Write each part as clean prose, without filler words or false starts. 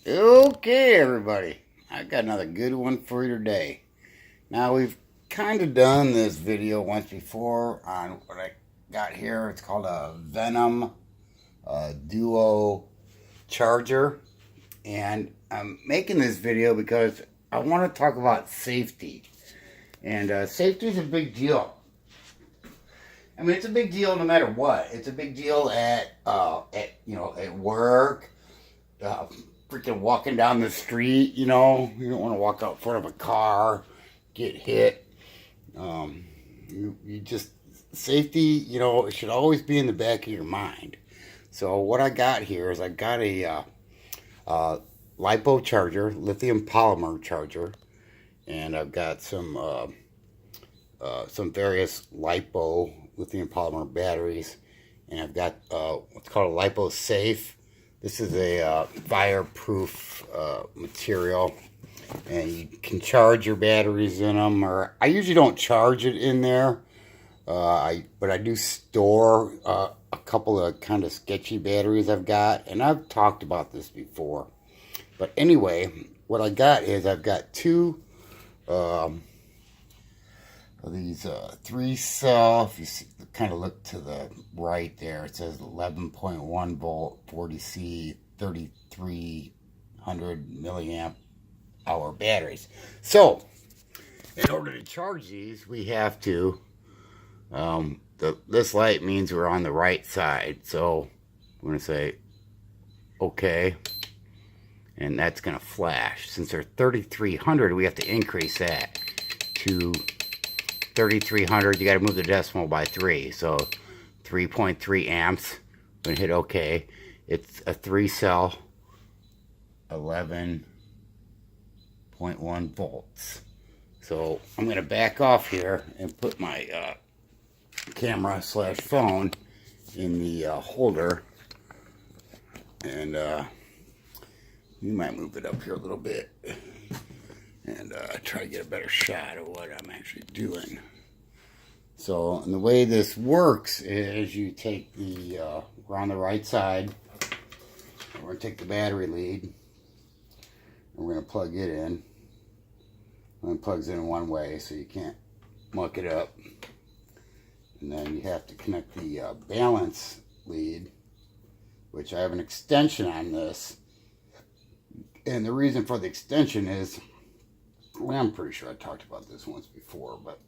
Okay, everybody, I got another good one for you today. Now, we've kind of done this video once before on what I got here. It's called a Venom Duo charger, and I'm making this video because I want to talk about safety, and safety is a big deal. I mean, it's a big deal no matter what. It's a big deal at work. Freaking walking down the street, you don't want to walk out in front of a car, get hit. You just, safety, it should always be in the back of your mind. So what I got here is I got a lipo charger, lithium polymer charger, and I've got some various lipo lithium polymer batteries, and I've got what's called a lipo safe. This is a fireproof material, and you can charge your batteries in them. Or I usually don't charge it in there, but I do store a couple of kind of sketchy batteries I've got, and I've talked about this before. But anyway, what I got is I've got two of these 3-cell. If you see, kind of look to the right there, it says 11.1 volt 40C 3300 milliamp hour batteries. So in order to charge these, we have to this light means we're on the right side, so I'm going to say okay, and that's going to flash. Since they're 3300, we have to increase that to 3300. You got to move the decimal by 3, so 3.3 amps. I'm going to hit OK. It's a 3-cell, 11.1 volts. So I'm going to back off here and put my camera / phone in the holder, and you might move it up here a little bit and try to get a better shot of what I'm actually doing. So, and the way this works is you take we're on the right side, and we're going to take the battery lead, and we're going to plug it in. And it plugs in one way, so you can't muck it up. And then you have to connect the balance lead, which I have an extension on this. And the reason for the extension is, well, I'm pretty sure I talked about this once before, but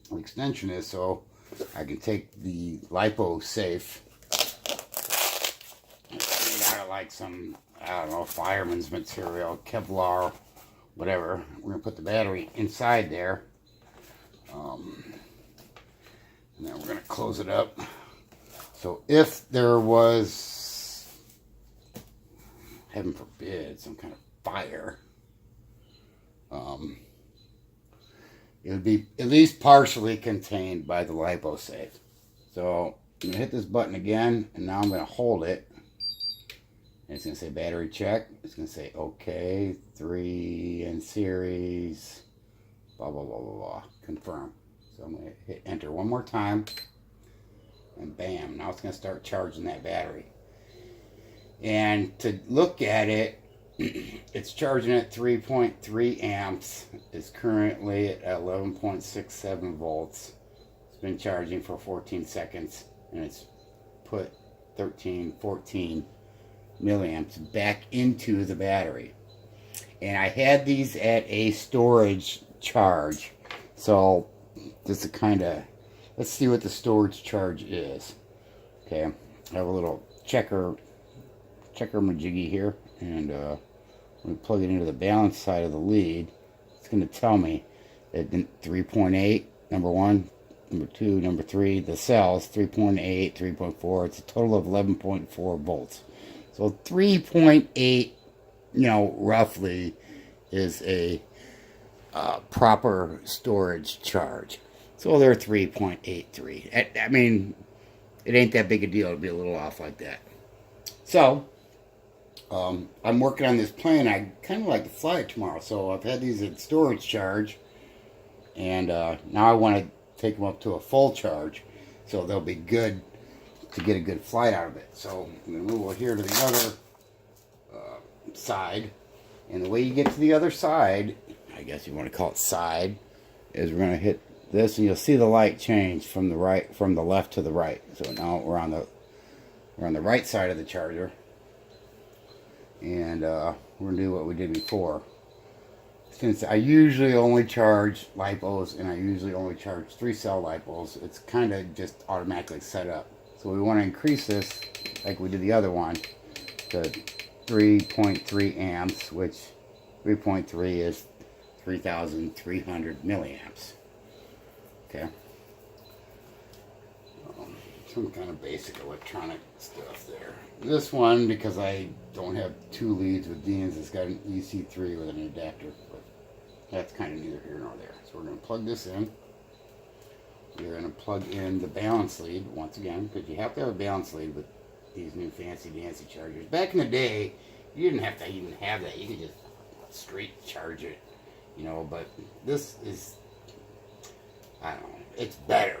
the extension is so I can take the lipo safe, made out of like some, I don't know, fireman's material, Kevlar, whatever. We're going to put the battery inside there, and then we're going to close it up. So if there was, heaven forbid, some kind of fire, it would be at least partially contained by the lipo safe. So I'm going to hit this button again, and now I'm going to hold it. And it's going to say battery check. It's going to say OK, 3 in series, blah, blah, blah, blah, blah. Confirm. So I'm going to hit enter one more time, and bam, now it's going to start charging that battery. And to look at it, it's charging at 3.3 amps. It's currently at 11.67 volts. It's been charging for 14 seconds, and it's put 14 milliamps back into the battery. And I had these at a storage charge. So this is kind of, let's see what the storage charge is. Okay, I have a little checker majiggy here, and when we plug it into the balance side of the lead, it's going to tell me that 3.8, number 1, number 2, number 3, the cells, 3.8, 3.4, it's a total of 11.4 volts. So 3.8, roughly is a proper storage charge. So they're 3.83. I mean, it ain't that big a deal to be a little off like that. So I'm working on this plane. I kind of like to fly it tomorrow, so I've had these at storage charge, and now I want to take them up to a full charge, so they'll be good to get a good flight out of it. So I'm going to move over here to the other side. And the way you get to the other side, I guess you want to call it side, is we're going to hit this, and you'll see the light change from the left to the right. So now we're on the right side of the charger, and we're going to do what we did before. Since I usually only charge lipos, and I usually only charge 3-cell lipos, it's kind of just automatically set up. So we want to increase this, like we did the other one, to 3.3 amps, which 3.3 is 3,300 milliamps. Okay. Some kind of basic electronic stuff there. This one, because I don't have 2 leads with Dean's, it's got an EC3 with an adapter, but that's kind of neither here nor there. So we're going to plug this in. We're going to plug in the balance lead once again, because you have to have a balance lead with these new fancy dancy chargers. Back in the day, you didn't have to even have that. You could just straight charge it, you know, but this is, I don't know, it's better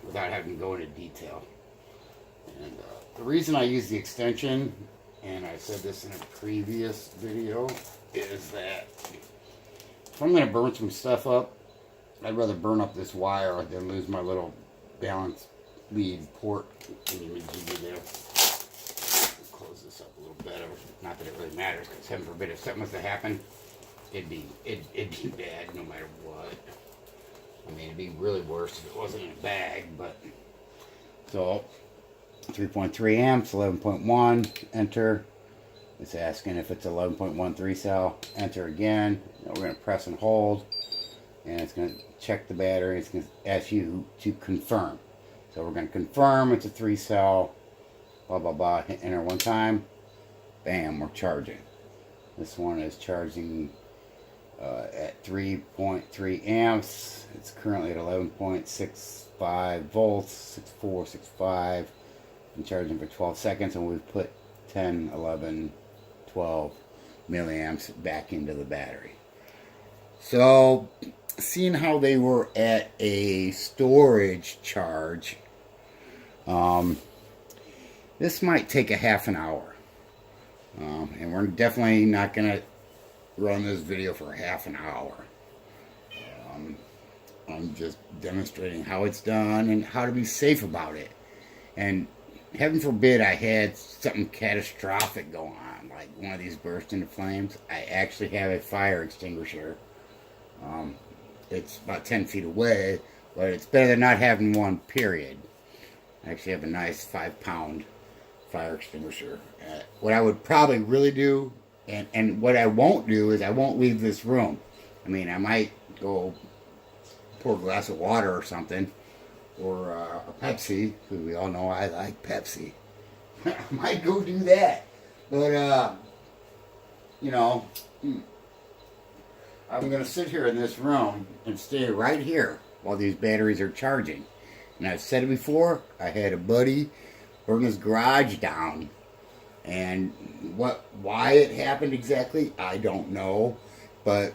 without having to go into detail. And the reason I use the extension, and I said this in a previous video, is that if I'm going to burn some stuff up, I'd rather burn up this wire than lose my little balance lead port thingy there. Close this up a little better. Not that it really matters, because heaven forbid if something was to happen, it'd be bad no matter what. I mean, it'd be really worse if it wasn't in a bag, but so 3.3 amps, 11.1, enter. It's asking if it's 11.13 cell, enter again. Now we're going to press and hold, and it's going to check the battery. It's going to ask you to confirm. So we're going to confirm it's a 3-cell, blah, blah, blah. Hit enter one time. Bam, we're charging. This one is charging at 3.3 amps. It's currently at 11.65 volts, 6465. I'm charging for 12 seconds, and we've put 10, 11, 12 milliamps back into the battery. So, seeing how they were at a storage charge, this might take a half an hour. And we're definitely not going to run this video for half an hour. I'm just demonstrating how it's done and how to be safe about it. And heaven forbid I had something catastrophic go on, like one of these burst into flames. I actually have a fire extinguisher. It's about 10 feet away, but it's better than not having one, period. I actually have a nice 5-pound fire extinguisher. What I would probably really do, and what I won't do, is I won't leave this room. I mean, I might go pour a glass of water or something, or a Pepsi, because we all know I like Pepsi. I might go do that. But, you know, I'm going to sit here in this room and stay right here while these batteries are charging. And I've said it before, I had a buddy burn his garage down. And why it happened exactly, I don't know. But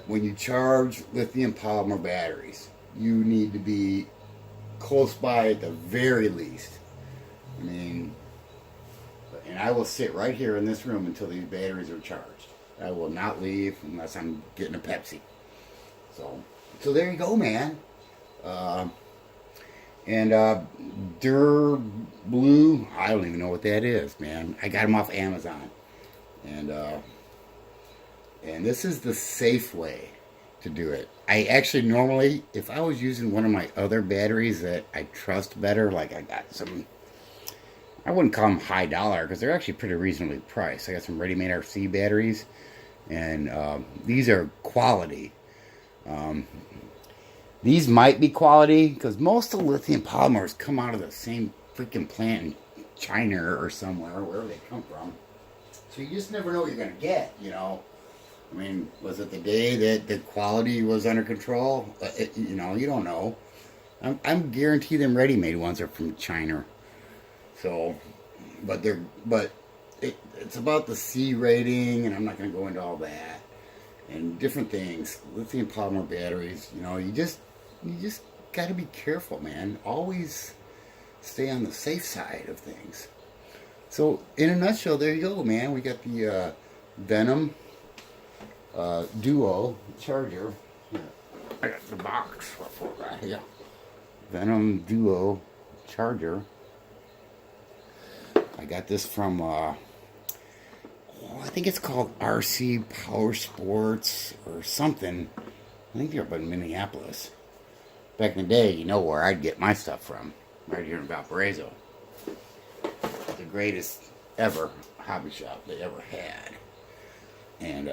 when you charge lithium polymer batteries, you need to be close by at the very least. I mean, and I will sit right here in this room until these batteries are charged. I will not leave unless I'm getting a Pepsi. So there you go, man. And Blue, I don't even know what that is, man. I got them off Amazon. And this is the safe way to do it. I actually normally, if I was using one of my other batteries that I trust better, like I got some, I wouldn't call them high dollar, because they're actually pretty reasonably priced. I got some ready-made RC batteries, and these are quality. These might be quality, because most of the lithium polymers come out of the same freaking plant in China or somewhere, wherever they come from. So you just never know what you're going to get, you know. I mean, was it the day that the quality was under control? You know, you don't know. I'm guaranteed them ready-made ones are from China. So, but it's about the C rating, and I'm not going to go into all that. And different things. Lithium polymer batteries, you know, you just got to be careful, man. Always stay on the safe side of things. So, in a nutshell, there you go, man. We got the Venom Duo charger. Here, I got the box right here. Venom Duo charger. I got this from, I think it's called RC Power Sports or something. I think they're up in Minneapolis. Back in the day, you know where I'd get my stuff from. Right here in Valparaiso. The greatest ever hobby shop they ever had. And,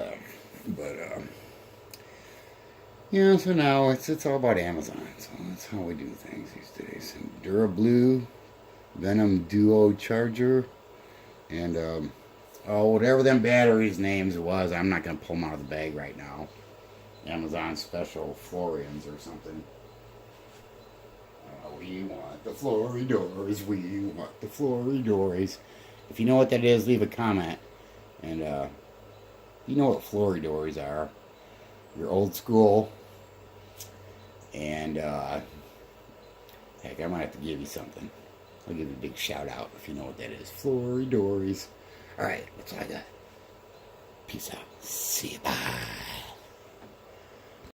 yeah, so now it's all about Amazon. So that's how we do things these days. And DuraBlue, Venom Duo charger, and, whatever them batteries names was, I'm not going to pull them out of the bag right now. Amazon special Florians or something. We want the Floridors. We want the Floridors. If you know what that is, leave a comment. And you know what Floridors are. You're old school. And heck, I might have to give you something. I'll give you a big shout out if you know what that is. Floridors. Alright, that's all I got. Peace out. See you. Bye.